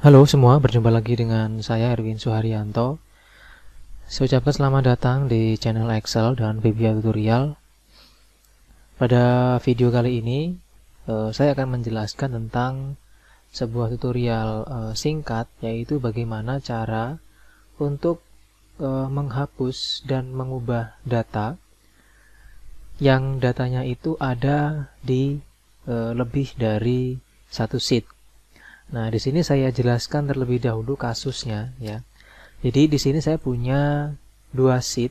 Halo semua, berjumpa lagi dengan saya Erwin Suharyanto. Saya ucapkan selamat datang di channel Excel dan VBA Tutorial. Pada video kali ini, saya akan menjelaskan tentang sebuah tutorial singkat, yaitu bagaimana cara untuk menghapus dan mengubah data yang datanya itu ada di lebih dari satu sheet. Nah, di sini saya jelaskan terlebih dahulu kasusnya ya. Jadi di sini saya punya dua sheet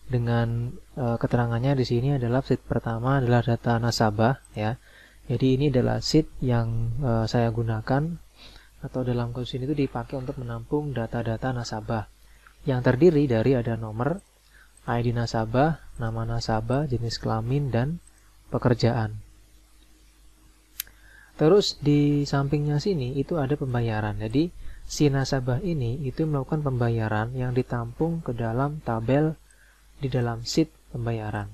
dengan keterangannya di sini adalah sheet pertama adalah data nasabah ya. Jadi ini adalah sheet yang saya gunakan atau dalam kasus ini itu dipakai untuk menampung data-data nasabah yang terdiri dari ada nomor, ID nasabah, nama nasabah, jenis kelamin dan pekerjaan. Terus di sampingnya sini itu ada pembayaran. Jadi si nasabah ini itu melakukan pembayaran yang ditampung ke dalam tabel di dalam sheet pembayaran.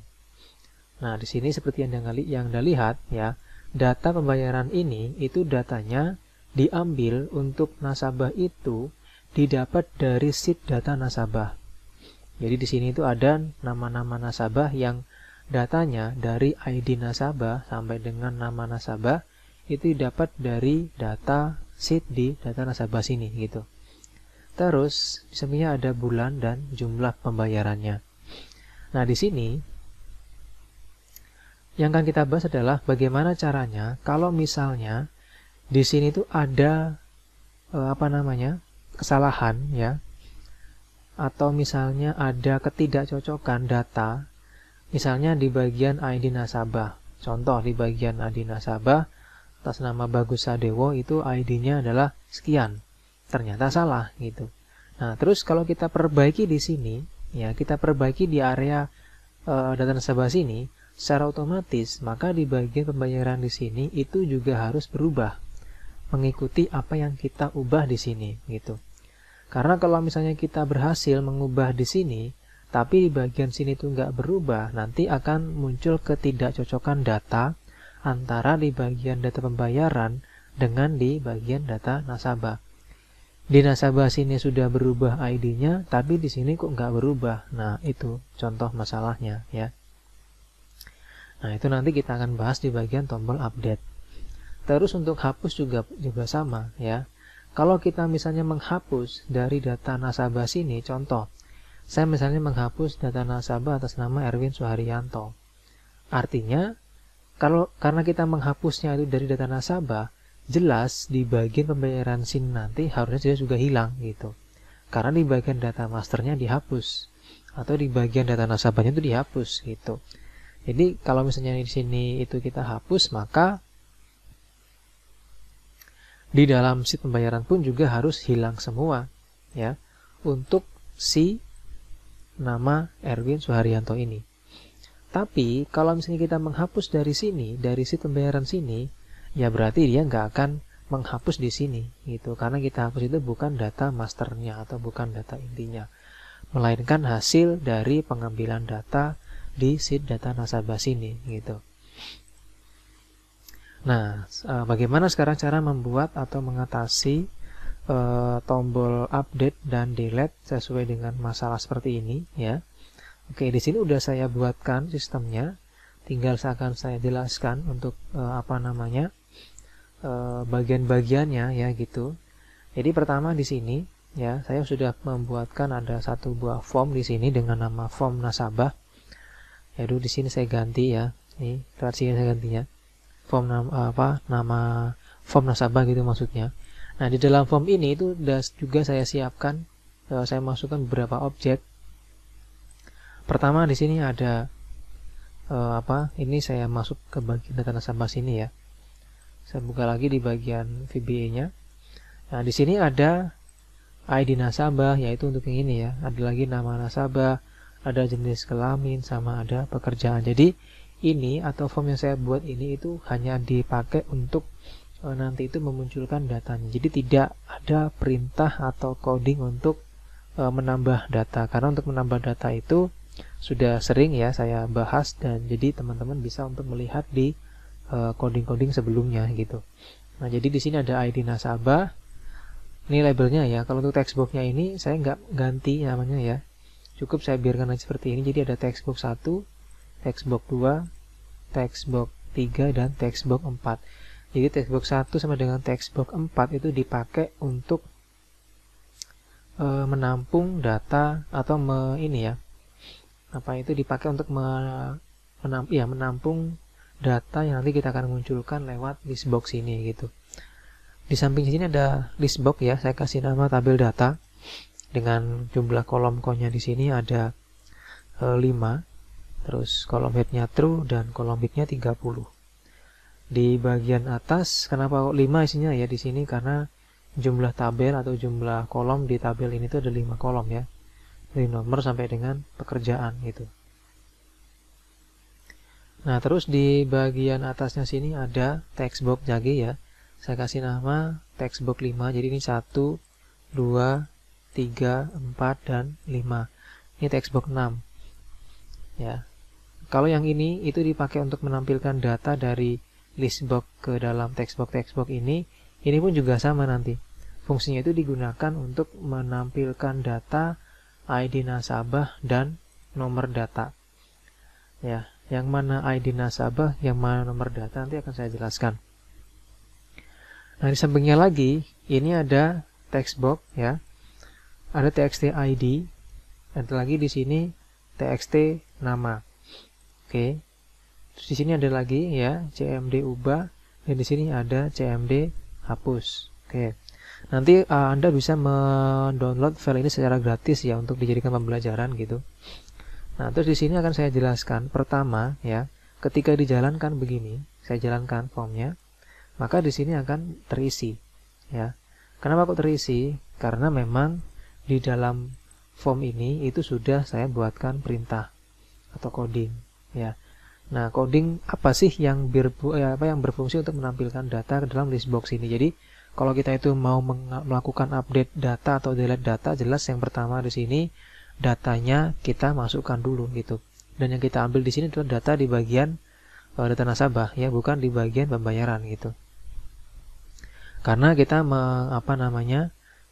Nah, di sini seperti yang Anda lihat ya, data pembayaran ini itu datanya diambil untuk nasabah itu didapat dari sheet data nasabah. Jadi di sini itu ada nama-nama nasabah yang datanya dari ID nasabah sampai dengan nama nasabah itu dapat dari data sheet di data nasabah sini gitu. Terus di sampingnya ada bulan dan jumlah pembayarannya. Nah, di sini yang akan kita bahas adalah bagaimana caranya kalau misalnya di sini tuh ada kesalahan ya, atau misalnya ada ketidakcocokan data, misalnya di bagian ID nasabah. Contoh di bagian ID nasabah atas nama Bagus Sadewo itu ID-nya adalah sekian. Ternyata salah gitu. Nah, terus kalau kita perbaiki di sini, ya kita perbaiki di area data nasabah sini, secara otomatis maka di bagian pembayaran di sini itu juga harus berubah mengikuti apa yang kita ubah di sini gitu. Karena kalau misalnya kita berhasil mengubah di sini, tapi di bagian sini itu nggak berubah, nanti akan muncul ketidakcocokan data antara di bagian data pembayaran dengan di bagian data nasabah. Di nasabah sini sudah berubah ID-nya, tapi di sini kok nggak berubah. Nah, itu contoh masalahnya ya. Nah, itu nanti kita akan bahas di bagian tombol update. Terus untuk hapus juga sama ya. Kalau kita misalnya menghapus dari data nasabah sini, contoh, saya misalnya menghapus data nasabah atas nama Erwin Suharyanto. Artinya, karena kita menghapusnya itu dari data nasabah, jelas di bagian pembayaran sini nanti harusnya juga hilang gitu. Karena di bagian data masternya dihapus atau di bagian data nasabahnya itu dihapus gitu. Jadi kalau misalnya di sini itu kita hapus, maka di dalam sheet pembayaran pun juga harus hilang semua ya untuk si nama Erwin Suharyanto ini. Tapi kalau misalnya kita menghapus dari sini, dari sheet pembayaran sini, ya berarti dia nggak akan menghapus di sini gitu. Karena kita hapus itu bukan data masternya atau bukan data intinya, melainkan hasil dari pengambilan data di sheet data nasabah sini gitu. Nah, bagaimana sekarang cara membuat atau mengatasi tombol update dan delete sesuai dengan masalah seperti ini ya. Oke, di sini udah saya buatkan sistemnya. Tinggal akan saya jelaskan untuk bagian-bagiannya ya gitu. Jadi pertama di sini ya, saya sudah membuatkan ada satu buah form di sini dengan nama form nasabah. Yaitu di sini saya ganti ya. Ini versinya saya gantinya. Form nama form nasabah gitu maksudnya. Nah, di dalam form ini itu juga saya siapkan, saya masukkan beberapa objek. Pertama di sini ada ini saya masuk ke bagian data nasabah sini ya. Saya buka lagi di bagian VBA-nya. Nah, di sini ada ID nasabah, yaitu untuk yang ini ya. Ada lagi nama nasabah, ada jenis kelamin, sama ada pekerjaan. Jadi ini atau form yang saya buat ini itu hanya dipakai untuk nanti itu memunculkan datanya. Jadi tidak ada perintah atau coding untuk menambah data. Karena untuk menambah data itu sudah sering ya saya bahas, dan jadi teman-teman bisa untuk melihat di coding-coding sebelumnya gitu. Nah, jadi di sini ada ID nasabah, Ini labelnya ya. Kalau untuk textboxnya ini saya nggak ganti namanya ya. Cukup saya biarkan aja seperti ini. Jadi ada textbox 1, textbox 2, textbox 3, dan textbox 4. Jadi textbox 1 sama dengan textbox 4 itu dipakai untuk menampung data atau ini ya. Apa itu dipakai untuk menampung data yang nanti kita akan munculkan lewat listbox ini gitu. Di samping sini ada listbox ya, saya kasih nama tabel data dengan jumlah kolom count-nya di sini ada 5, terus kolom head-nya true dan kolom bit-nya 30. Di bagian atas kenapa kok 5 isinya ya di sini, karena jumlah tabel atau jumlah kolom di tabel ini tuh ada 5 kolom ya. Dari nomor sampai dengan pekerjaan gitu. Nah, terus di bagian atasnya sini ada textbox lagi ya. Saya kasih nama textbox 5. Jadi ini 1, 2, 3, 4, dan 5. Ini textbox 6. Ya. Kalau yang ini itu dipakai untuk menampilkan data dari listbox ke dalam textbox ini pun juga sama nanti. Fungsinya itu digunakan untuk menampilkan data ID nasabah dan nomor data. Ya, yang mana ID nasabah, yang mana nomor data nanti akan saya jelaskan. Nah, di sampingnya lagi ini ada textbox ya. Ada txt ID dan lagi di sini txt nama. Oke. Terus di sini ada lagi ya cmd ubah dan di sini ada cmd hapus. Oke. Nanti Anda bisa mendownload file ini secara gratis ya untuk dijadikan pembelajaran gitu. Nah, terus di sini akan saya jelaskan pertama ya, ketika dijalankan begini, saya jalankan formnya, maka di sini akan terisi ya. Kenapa kok terisi? Karena memang di dalam form ini itu sudah saya buatkan perintah atau coding ya. Nah, coding apa sih yang berfungsi untuk menampilkan data ke dalam listbox ini? Jadi kalau kita itu mau melakukan update data atau delete data, jelas yang pertama di sini datanya kita masukkan dulu gitu. Dan yang kita ambil di sini adalah data di bagian data nasabah ya, bukan di bagian pembayaran gitu. Karena kita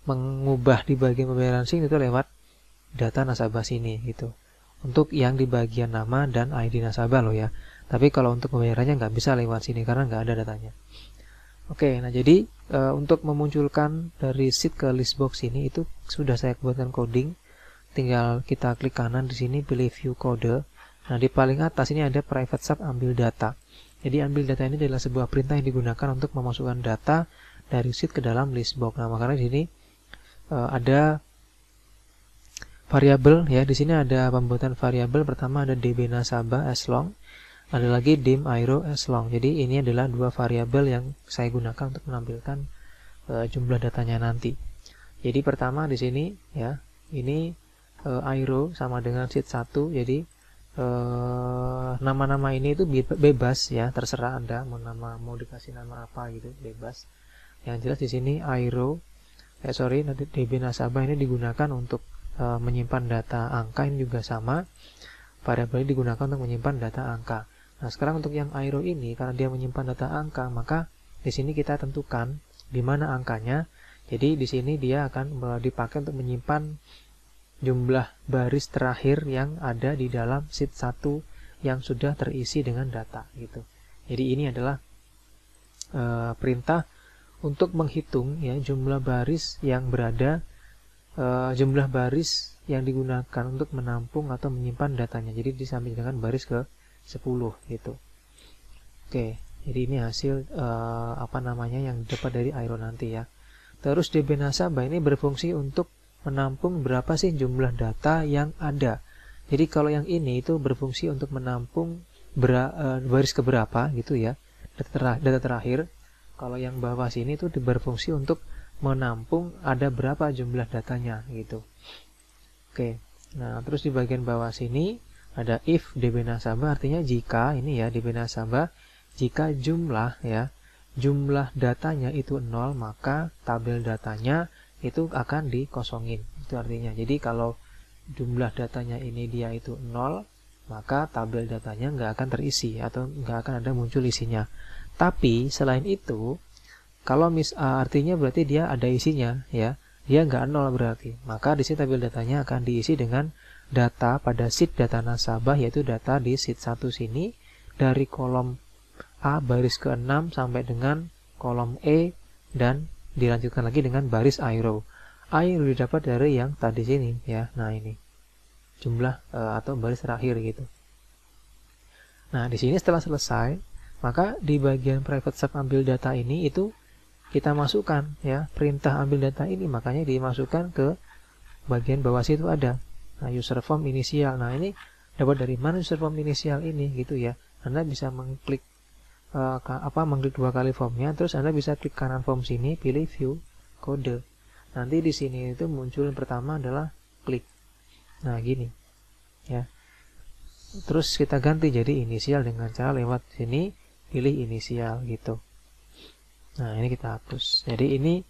mengubah di bagian pembayaran sini itu lewat data nasabah sini gitu. Untuk yang di bagian nama dan ID nasabah loh ya. Tapi kalau untuk pembayarannya nggak bisa lewat sini karena nggak ada datanya. Oke, nah jadi untuk memunculkan dari sheet ke listbox ini itu sudah saya buatkan coding. Tinggal kita klik kanan di sini pilih view code. Nah, di paling atas ini ada private sub ambil data. Jadi ambil data ini adalah sebuah perintah yang digunakan untuk memasukkan data dari sheet ke dalam listbox. Nah, makanya di sini ada variabel ya. Di sini ada pembuatan variabel. Pertama ada db nasabah as long. Ada lagi dim airo as long. Jadi ini adalah dua variabel yang saya gunakan untuk menampilkan jumlah datanya nanti. Jadi pertama di sini ya, ini airo sama dengan sheet 1. Jadi nama-nama ini itu bebas ya, terserah Anda mau dikasih nama apa gitu, bebas. Yang jelas di sini airo db nasabah ini digunakan untuk menyimpan data angka, ini juga sama. Variabel ini digunakan untuk menyimpan data angka. Nah, sekarang untuk yang airo ini karena dia menyimpan data angka, maka di sini kita tentukan di mana angkanya. Jadi di sini dia akan dipakai untuk menyimpan jumlah baris terakhir yang ada di dalam sheet 1 yang sudah terisi dengan data gitu. Jadi ini adalah perintah untuk menghitung ya jumlah baris yang berada jumlah baris yang digunakan untuk menampung atau menyimpan datanya. Jadi disamping dengan baris ke 10 gitu. Oke, jadi ini hasil yang dapat dari airo nanti ya. Terus db nasabah ini berfungsi untuk menampung berapa sih jumlah data yang ada. Jadi kalau yang ini itu berfungsi untuk menampung baris keberapa gitu ya, data terakhir. Kalau yang bawah sini itu berfungsi untuk menampung ada berapa jumlah datanya gitu. Oke, nah terus di bagian bawah sini ada if db nasabah, artinya jika ini ya db nasabah, jika jumlah datanya itu 0, maka tabel datanya itu akan dikosongin. Itu artinya. Jadi kalau jumlah datanya ini dia itu 0, maka tabel datanya nggak akan terisi atau nggak akan ada muncul isinya. Tapi selain itu, Kalau artinya berarti dia ada isinya ya. Dia nggak nol berarti. Maka di sini tabel datanya akan diisi dengan data pada sheet data nasabah, yaitu data di sheet 1 sini dari kolom A baris ke-6 sampai dengan kolom E dan dilanjutkan lagi dengan baris I row. I row didapat dari yang tadi sini ya. Nah, ini jumlah atau baris terakhir gitu. Nah, di sini setelah selesai, maka di bagian private sub ambil data ini itu kita masukkan ya perintah ambil data ini, makanya dimasukkan ke bagian bawah situ ada. Nah, user form inisial. Nah, ini dapat dari mana user form inisial ini gitu ya. Anda bisa mengklik mengklik 2 kali formnya, terus Anda bisa klik kanan form sini, pilih view kode. Nanti di sini itu muncul yang pertama adalah klik. Nah, gini. Ya. Terus kita ganti jadi inisial dengan cara lewat sini pilih inisial gitu. Nah, ini kita hapus. Jadi ini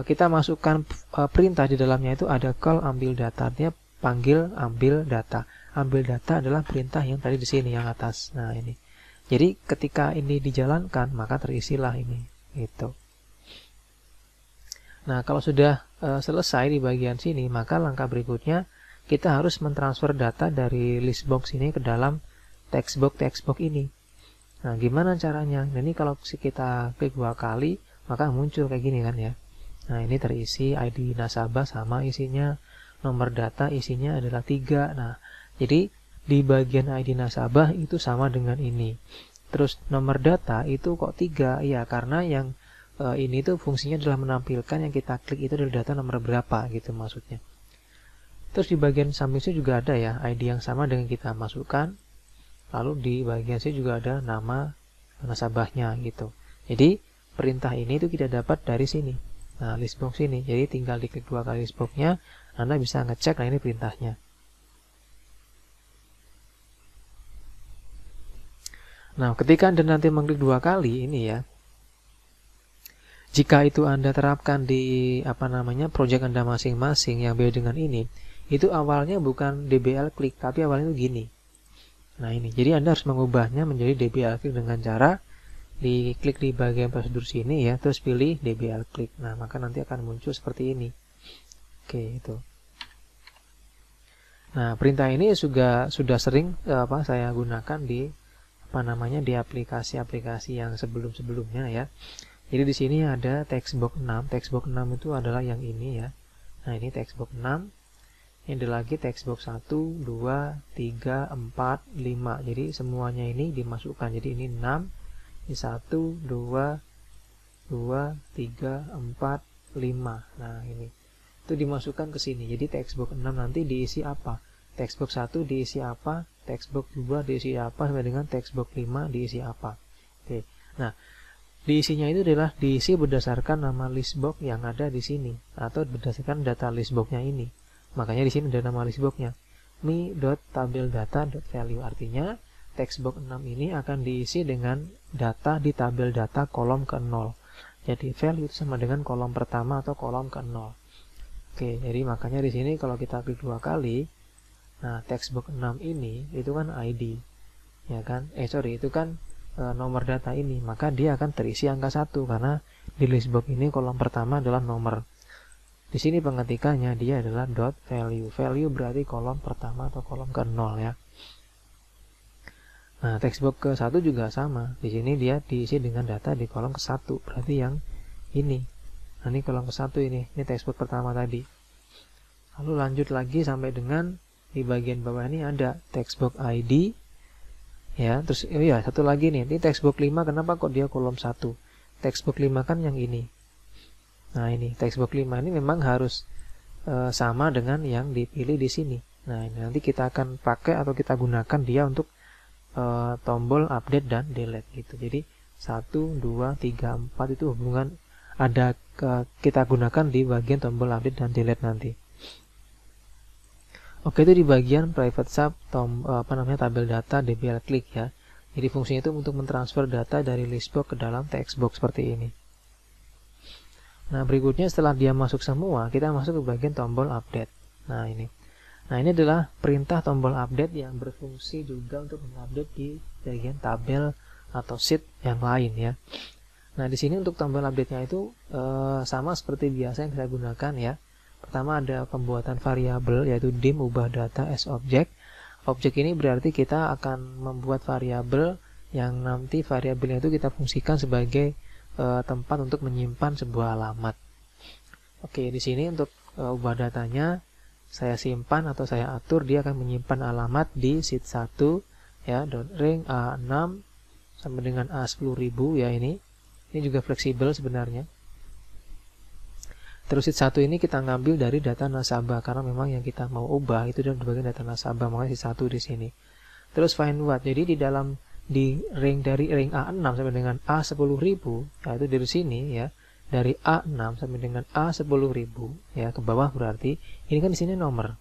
kita masukkan perintah di dalamnya itu ada call ambil data, artinya panggil ambil data. Ambil data adalah perintah yang tadi di sini yang atas. Nah, ini. Jadi ketika ini dijalankan maka terisilah ini gitu. Nah, kalau sudah selesai di bagian sini, maka langkah berikutnya kita harus mentransfer data dari list box ini ke dalam text box ini. Nah, gimana caranya? Nah, ini kalau kita klik 2 kali, maka muncul kayak gini kan ya. Nah, ini terisi ID nasabah sama isinya, nomor data isinya adalah 3. Nah, jadi di bagian ID nasabah itu sama dengan ini. Terus nomor data itu kok 3? Ya, karena yang ini tuh fungsinya adalah menampilkan yang kita klik itu adalah data nomor berapa gitu maksudnya. Terus di bagian samping itu juga ada ya ID yang sama dengan kita masukkan. Lalu di bagian sini juga ada nama nasabahnya gitu. Jadi perintah ini itu kita dapat dari sini. Nah, list box ini. Jadi tinggal diklik 2 kali list box-nya, Anda bisa ngecek, nah ini perintahnya. Nah, ketika Anda nanti mengklik 2 kali ini ya. Jika itu Anda terapkan di project Anda masing-masing yang beda dengan ini, itu awalnya bukan DBL klik, tapi awalnya itu gini. Nah, ini. Jadi Anda harus mengubahnya menjadi DBL klik dengan cara diklik di bagian prosedur sini ya, terus pilih DBL klik. Nah, maka nanti akan muncul seperti ini. Oke, itu. Nah, perintah ini sudah sering saya gunakan di di aplikasi-aplikasi yang sebelum-sebelumnya ya. Jadi di sini ada text box 6. Text box 6 itu adalah yang ini ya. Nah, ini text box 6. Ini ada lagi text box 1, 2, 3, 4, 5. Jadi semuanya ini dimasukkan. Jadi ini 6, ini 1, 2, 3, 4, 5. Nah, ini. Itu dimasukkan ke sini. Jadi text box 6 nanti diisi apa? Text box 1 diisi apa? Text box 2 diisi apa? Sampai dengan text box 5 diisi apa? Oke. Nah, diisinya itu adalah diisi berdasarkan nama list box yang ada di sini. Atau berdasarkan data list box-nya ini. Makanya di sini ada nama list box-nya me.tabeldata.value. Artinya text box 6 ini akan diisi dengan data di tabel data kolom ke-0. Jadi value itu sama dengan kolom pertama atau kolom ke-0. Oke, jadi makanya di sini kalau kita klik 2 kali, nah text box 6 ini itu kan ID. Ya kan? Itu kan nomor data ini, maka dia akan terisi angka 1 karena di list box ini kolom pertama adalah nomor. Di sini pengetikannya dia adalah .value. Value berarti kolom pertama atau kolom ke-0 ya. Nah, text box ke-1 juga sama. Di sini dia diisi dengan data di kolom ke-1, berarti yang ini. Nah, ini kolom ke-1 ini text box pertama tadi. Lalu lanjut lagi sampai dengan di bagian bawah ini ada text box ID. Ya, terus satu lagi nih. Ini text box 5 kenapa kok dia kolom 1? Text box 5 kan yang ini. Nah, ini text box 5 ini memang harus sama dengan yang dipilih di sini. Nah, ini nanti kita akan pakai atau kita gunakan dia untuk tombol update dan delete gitu. Jadi 1, 2, 3, 4 itu hubungan ada kita gunakan di bagian tombol update dan delete nanti. Oke, itu di bagian private sub tabel data DBL click ya. Jadi fungsinya itu untuk mentransfer data dari list box ke dalam text box seperti ini. Nah, berikutnya setelah dia masuk semua, kita masuk ke bagian tombol update. Nah, ini. Nah, ini adalah perintah tombol update yang berfungsi juga untuk mengupdate di bagian tabel atau sheet yang lain ya. Nah, di sini untuk tombol update-nya itu sama seperti biasa yang saya gunakan ya. Pertama ada pembuatan variabel yaitu dim ubah data as object. Objek ini berarti kita akan membuat variabel yang nanti variabelnya itu kita fungsikan sebagai tempat untuk menyimpan sebuah alamat. Oke, di sini untuk ubah datanya saya simpan atau saya atur, dia akan menyimpan alamat di sheet 1 ya, .ring A6 sampai dengan A10.000 ya ini. Ini juga fleksibel sebenarnya. Terus sheet 1 ini kita ngambil dari data nasabah karena memang yang kita mau ubah itu adalah bagian data nasabah, makanya sheet 1 di sini. Terus find what. Jadi di ring dari ring A6 sampai dengan A10.000 yaitu dari sini ya. Dari A6 sampai dengan A10.000 ya ke bawah berarti ini kan di sini nomor.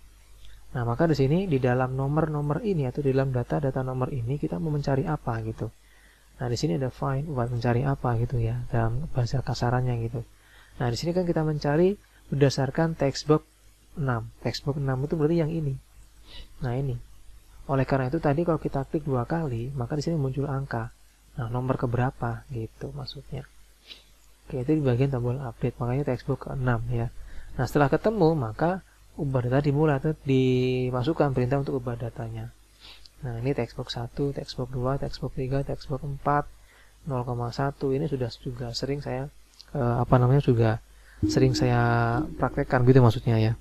Nah, maka di sini di dalam nomor-nomor ini atau di dalam data-data nomor ini kita mau mencari apa gitu. Nah, di sini ada find what, mencari apa gitu ya dalam bahasa kasarannya gitu. Nah, di sini kan kita mencari berdasarkan text box 6. Text box 6 itu berarti yang ini. Nah, ini. Oleh karena itu tadi kalau kita klik 2 kali, maka di sini muncul angka. Nah, nomor keberapa gitu maksudnya. Oke, itu di bagian tombol update, makanya textbook 6 ya. Nah, setelah ketemu, maka ubah data dimulai atau dimasukkan perintah untuk ubah datanya. Nah, ini textbook 1, textbook 2, textbook 3, textbook 4, 0,1. Ini sudah juga sering saya sering saya praktekkan gitu maksudnya ya.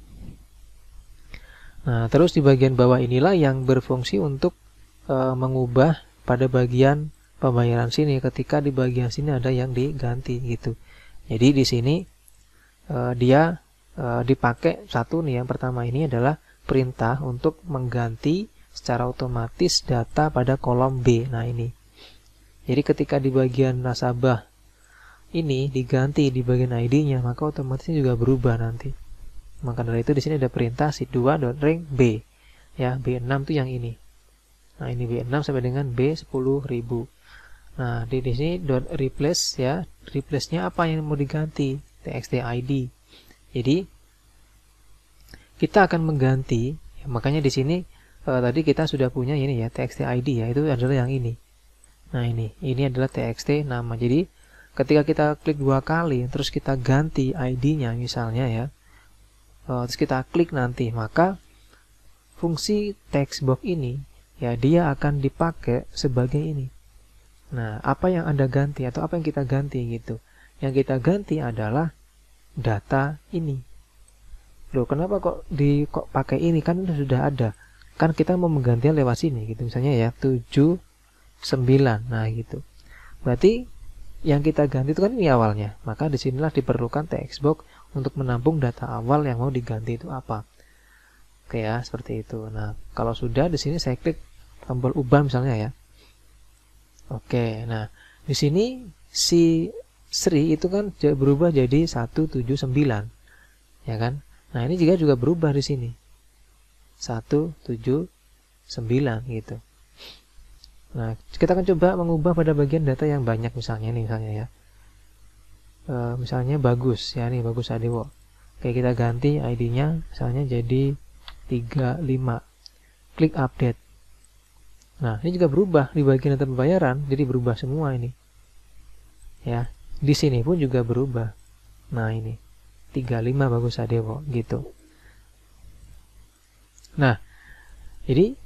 Nah, terus di bagian bawah inilah yang berfungsi untuk mengubah pada bagian pembayaran sini ketika di bagian sini ada yang diganti gitu. Jadi di sini dia dipakai satu nih, yang pertama ini adalah perintah untuk mengganti secara otomatis data pada kolom B. Nah, ini. Jadi ketika di bagian nasabah ini diganti di bagian ID-nya, maka otomatisnya juga berubah nanti. Maka dari itu di sini ada perintah sheet2.ring B. Ya, B6 itu yang ini. Nah, ini B6 sampai dengan B10.000. Nah, di sini .replace ya, replace-nya apa yang mau diganti? TXT ID. Jadi kita akan mengganti, ya, makanya di sini tadi kita sudah punya ini ya, TXT ID ya, itu adalah yang ini. Nah, ini adalah TXT nama. Jadi ketika kita klik 2 kali, terus kita ganti ID-nya misalnya ya, terus kita klik nanti, maka fungsi text box ini ya dia akan dipakai sebagai ini. Nah, apa yang Anda ganti atau apa yang kita ganti gitu? Yang kita ganti adalah data ini. Loh, kenapa kok pakai ini? Kan itu sudah ada. Kan kita mau menggantinya lewat sini gitu. Misalnya ya 79. Nah, gitu. Berarti yang kita ganti itu kan ini awalnya. Maka disinilah diperlukan text box untuk menampung data awal yang mau diganti itu apa. Oke ya, seperti itu. Nah, kalau sudah di sini saya klik tombol ubah misalnya ya. Oke, nah di sini si Sri itu kan berubah jadi 179, ya kan? Nah, ini juga berubah di sini 179 gitu. Nah, kita akan coba mengubah pada bagian data yang banyak misalnya nih, misalnya ya. Misalnya bagus ya, nih Bagus Adewo. Oke, kita ganti ID-nya misalnya jadi 35. Klik update. Nah, ini juga berubah di bagian data pembayaran, jadi berubah semua ini. Ya, di sini pun juga berubah. Nah, ini 35 Bagus Adewo gitu. Nah, jadi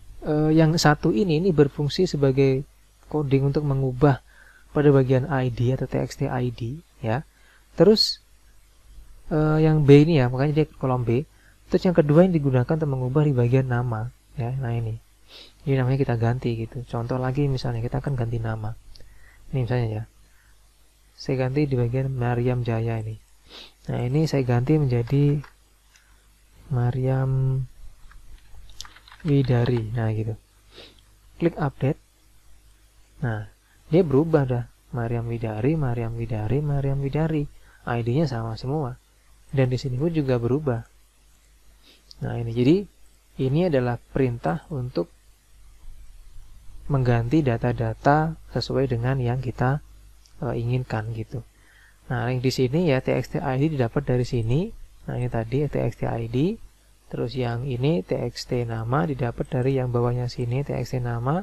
yang satu ini berfungsi sebagai coding untuk mengubah pada bagian ID atau TXT ID ya. Terus yang B ini ya, makanya dia kolom B. Terus yang kedua yang digunakan untuk mengubah di bagian nama ya. Nah, ini namanya kita ganti gitu. Contoh lagi misalnya kita akan ganti nama. Ini misalnya ya, saya ganti di bagian Mariam Jaya ini. Nah, ini saya ganti menjadi Mariam Widari. Nah, gitu. Klik update. Nah, dia berubah dah. Mariam Widari, Mariam Widari, Mariam Widari. ID-nya sama semua. Dan di sini pun juga berubah. Nah, ini jadi ini adalah perintah untuk mengganti data-data sesuai dengan yang kita inginkan gitu. Nah, yang di sini ya TXT ID didapat dari sini. Nah, ini tadi TXT ID. Terus yang ini TXT nama didapat dari yang bawahnya sini TXT nama.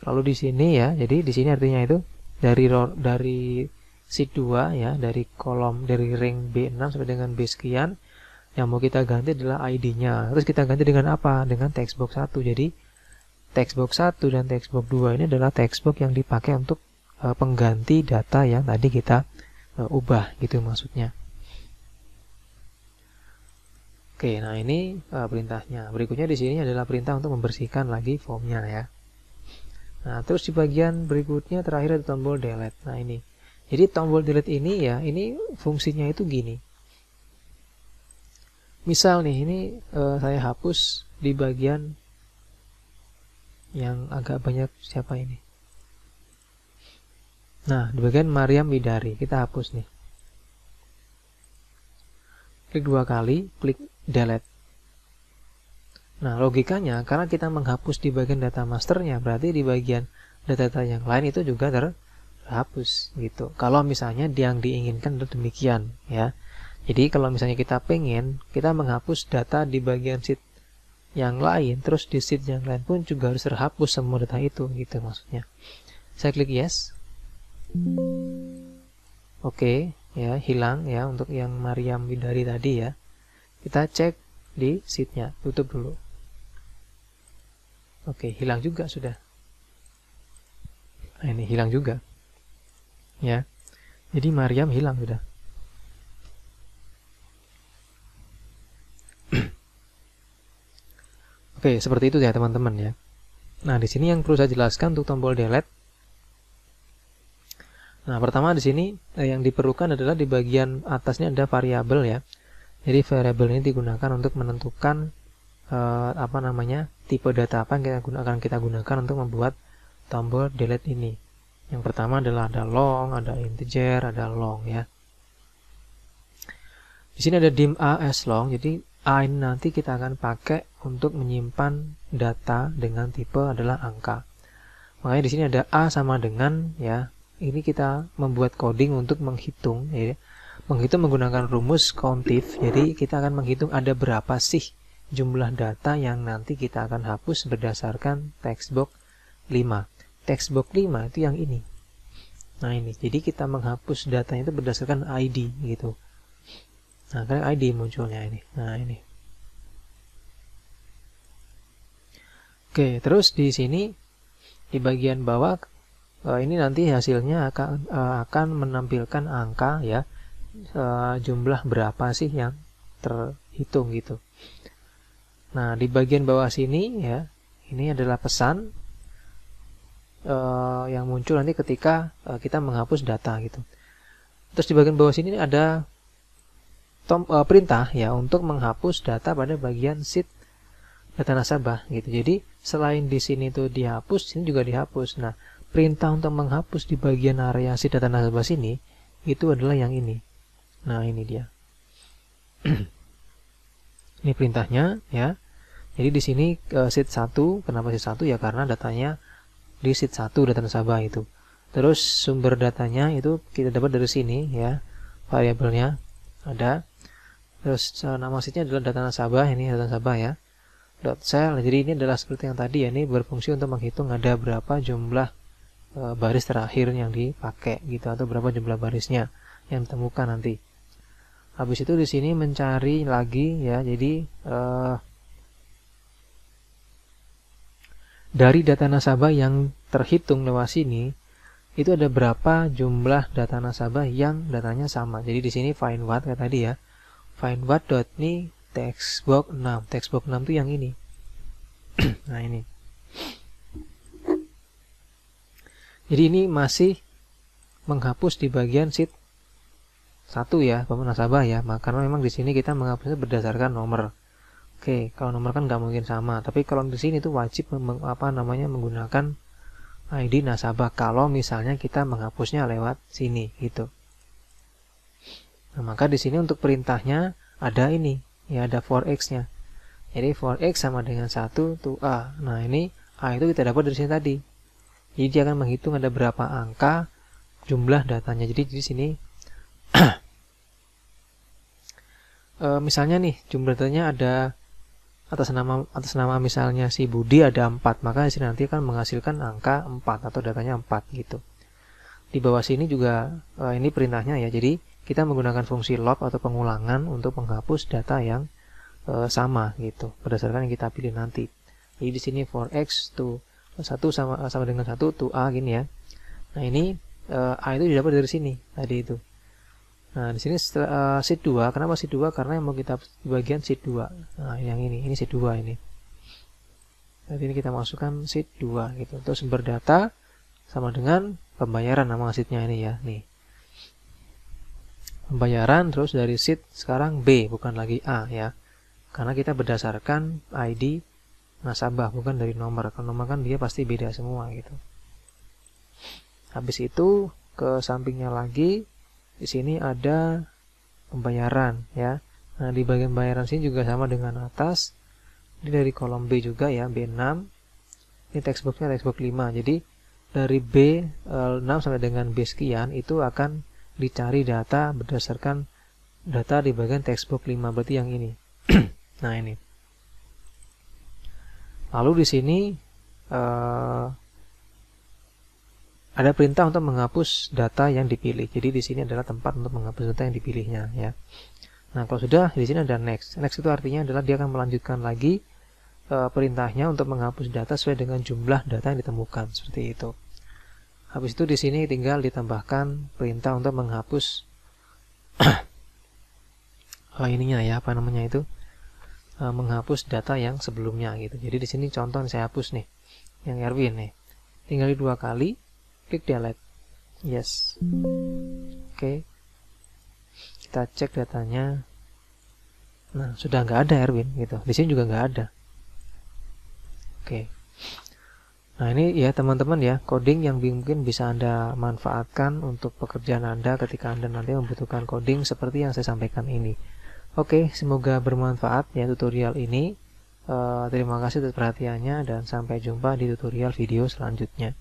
Lalu di sini ya, jadi di sini artinya itu dari sheet 2 ya, dari ring B6 sampai dengan B sekian. Yang mau kita ganti adalah ID-nya. Terus kita ganti dengan apa? Dengan textbox 1. Jadi textbox 1 dan textbox 2 ini adalah textbox yang dipakai untuk pengganti data yang tadi kita ubah gitu maksudnya. Oke, nah ini perintahnya. Berikutnya di sini adalah perintah untuk membersihkan lagi formnya ya. Nah, terus di bagian berikutnya terakhir ada tombol delete. Nah, ini. Jadi tombol delete ini ya, ini fungsinya itu gini. Misal nih, ini saya hapus di bagian yang agak banyak siapa ini. Nah, di bagian Maryam Widari, kita hapus nih. Klik 2 kali, klik delete. Nah, logikanya karena kita menghapus di bagian data masternya, berarti di bagian data-data yang lain itu juga terhapus gitu. Kalau misalnya yang diinginkan adalah demikian ya. Jadi kalau misalnya kita pengen kita menghapus data di bagian sheet yang lain, terus di sheet yang lain pun juga harus terhapus semua data itu gitu maksudnya. Saya klik yes. Oke, ya hilang ya untuk yang Maryam Widari tadi ya. Kita cek di sheetnya, tutup dulu. Oke, hilang juga sudah. Nah, ini hilang juga. Ya. Jadi Maryam hilang sudah. Oke, seperti itu ya teman-teman ya. Nah, di sini yang perlu saya jelaskan untuk tombol delete. Nah, pertama di sini yang diperlukan adalah di bagian atasnya ada variabel ya. Jadi variabel ini digunakan untuk menentukan tipe data apa yang kita gunakan untuk membuat tombol delete ini. Yang pertama adalah ada long, ada integer, ada long ya. Di sini ada dim a as long, jadi a ini nanti kita akan pakai untuk menyimpan data dengan tipe adalah angka. Makanya di sini ada a sama dengan ya. Ini kita membuat coding untuk menghitung ya. Menghitung menggunakan rumus countif. Jadi kita akan menghitung ada berapa sih jumlah data yang nanti kita akan hapus berdasarkan textbox 5. Textbox 5 itu yang ini. Nah ini, jadi kita menghapus datanya itu berdasarkan ID gitu. Nah kan ID munculnya ini. Nah ini. Oke, terus di sini di bagian bawah ini nanti hasilnya akan menampilkan angka ya. Jumlah berapa sih yang terhitung gitu. Nah, di bagian bawah sini ya, ini adalah pesan yang muncul nanti ketika kita menghapus data gitu. Terus di bagian bawah sini ada perintah ya untuk menghapus data pada bagian sheet data nasabah gitu. Jadi selain di sini tuh dihapus, sini juga dihapus. Nah, perintah untuk menghapus di bagian area sheet data nasabah sini itu adalah yang ini. Nah, ini dia. Ini perintahnya ya. Jadi di sini sheet 1, kenapa sheet 1 ya karena datanya di sheet 1 data nasabah itu. Terus sumber datanya itu kita dapat dari sini ya. Variabelnya ada. Terus nama sheetnya adalah data nasabah, ini data nasabah ya. .cell. Jadi ini adalah seperti yang tadi ya, ini berfungsi untuk menghitung ada berapa jumlah baris terakhir yang dipakai gitu atau berapa jumlah barisnya yang ditemukan nanti. Habis itu di sini mencari lagi ya. Jadi dari data nasabah yang terhitung lewat sini itu ada berapa jumlah data nasabah yang datanya sama. Jadi di sini find what kayak tadi ya. Find what dot ini textbox 6. Textbox 6 itu yang ini. Nah, ini. Jadi ini masih menghapus di bagian sheet 1 ya, nasabah ya. Karena memang di sini kita menghapusnya berdasarkan nomor. Oke, kalau nomor kan nggak mungkin sama, tapi kalau di sini itu wajib menggunakan ID nasabah kalau misalnya kita menghapusnya lewat sini gitu. Nah, maka di sini untuk perintahnya ada ini, ya ada for x-nya. Jadi for x sama dengan 1 tuh a. Nah, ini a itu kita dapat dari sini tadi. Jadi dia akan menghitung ada berapa angka jumlah datanya. Jadi di sini misalnya nih jumlah datanya ada atas nama misalnya si Budi ada 4, maka di sini nanti akan menghasilkan angka 4 atau datanya 4 gitu. di bawah sini juga ini perintahnya ya. Jadi kita menggunakan fungsi log atau pengulangan untuk menghapus data yang sama gitu berdasarkan yang kita pilih nanti. Jadi di sini for x to 1 sama dengan 1 to a gini ya. Nah, ini a itu didapat dari sini tadi itu. Nah, di sini sheet 2. Kenapa sheet 2? Karena yang mau kita di bagian sheet 2. Nah, yang ini sheet 2 ini. Jadi ini kita masukkan sheet 2 gitu. Terus sumber data sama dengan pembayaran, nama sheetnya ini ya. Nih. Pembayaran terus dari sheet sekarang B, bukan lagi A ya. Karena kita berdasarkan ID nasabah, bukan dari nomor. Kalau nomor kan dia pasti beda semua gitu. Habis itu ke sampingnya lagi, di sini ada pembayaran ya. Nah, di bagian pembayaran sini juga sama dengan atas. Ini dari kolom B juga ya, B6. Ini textbooknya textbook 5. Jadi dari B6 sampai dengan B sekian itu akan dicari data berdasarkan data di bagian textbook 5. Berarti yang ini. Nah, ini. Lalu di sini ada perintah untuk menghapus data yang dipilih. Jadi di sini adalah tempat untuk menghapus data yang dipilihnya ya. Nah, kalau sudah di sini ada next. Next itu artinya adalah dia akan melanjutkan lagi perintahnya untuk menghapus data sesuai dengan jumlah data yang ditemukan seperti itu. Habis itu di sini tinggal ditambahkan perintah untuk menghapus ininya ya, apa namanya itu? Menghapus data yang sebelumnya gitu. Jadi di sini contoh yang saya hapus nih, yang Erwin nih. Tinggal 2 kali. Klik delete. Yes. Oke. Kita cek datanya. Nah, sudah nggak ada Erwin gitu. Di sini juga nggak ada. Oke. Nah, ini ya teman-teman ya, coding yang mungkin bisa Anda manfaatkan untuk pekerjaan Anda ketika Anda nanti membutuhkan coding seperti yang saya sampaikan ini. Oke, semoga bermanfaat ya tutorial ini. Terima kasih atas perhatiannya dan sampai jumpa di tutorial video selanjutnya.